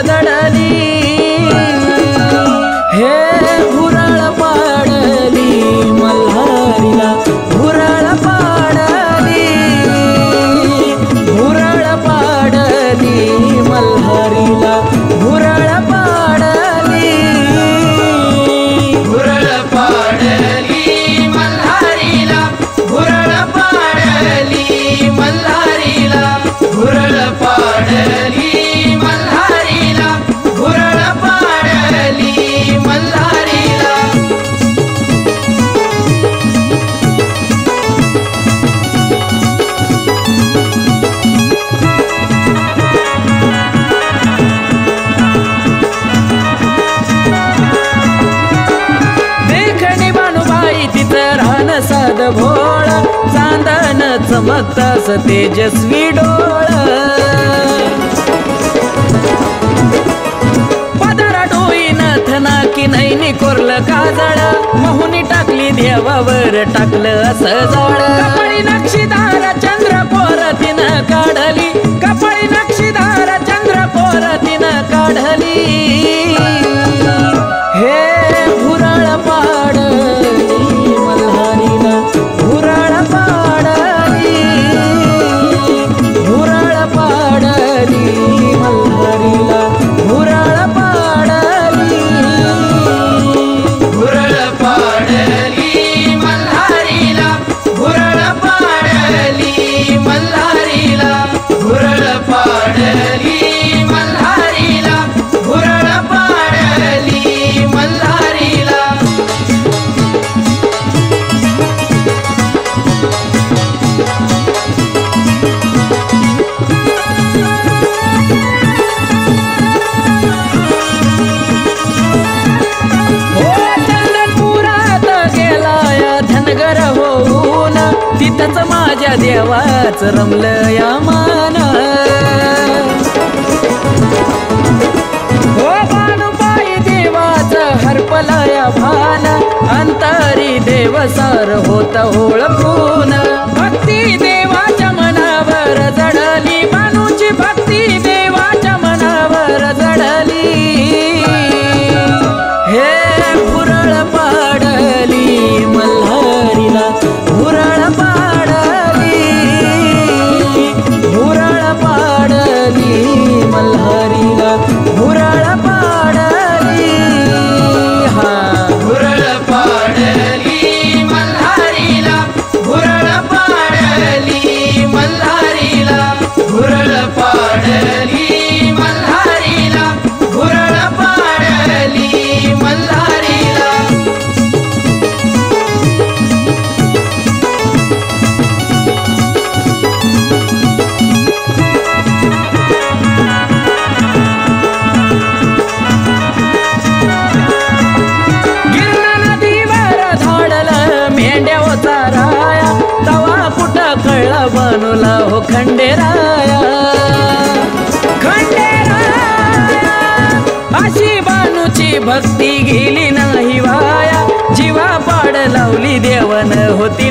दडली हे भुरळ पाडली मल्हारीला भुरळ पाडली मल्हारीला भुरळ पाडली मल्हारीला भुरळ पाडली मल्हारीला भुरळ पाडली साध भोळ चांदन चमकतास तेजस्वी डोळ पदरा डोई नथना की नैनी कोरलं काजळ मोहुनी टाकली देवावर टाकलं असं जाळ कपाळी नक्षीदार चंद्र कोर तिनं काढली कपाळी नक्षीदार चंद्र कोर तिनं काढली हे भुरळ पाडली मल्हारीला भुरळ पाडली मल्हारीला भुरळ पाडली मल्हारीला भुरळ पाडली मल्हारीला भुरळ पाडली मल्हारीला भुरळ पाडली मल्हारीला तिथंच माझ्या देवाच रमलं या मान हो बानुबाई देवाच हरपला या भान अंतरी देवसार होत ओळखून भक्ती देवाच्या मनावर जडली बानूची भक्ती देवाच्या मनावर जडली हे भुरळ पाडली मल्हारीला भुरळ पाडली मल्हारीला भुरळ पाडली हा भुरळ पाडली मल्हारीला भुरळ पाडली मल्हारीला भुरळ पाडली मल्हारीला भुरळ पाडली मल्हारीला बनूला हो खंडेराया अशी बानूची भक्ती गेली नाही वाया जीवा पाड लावली देवन होती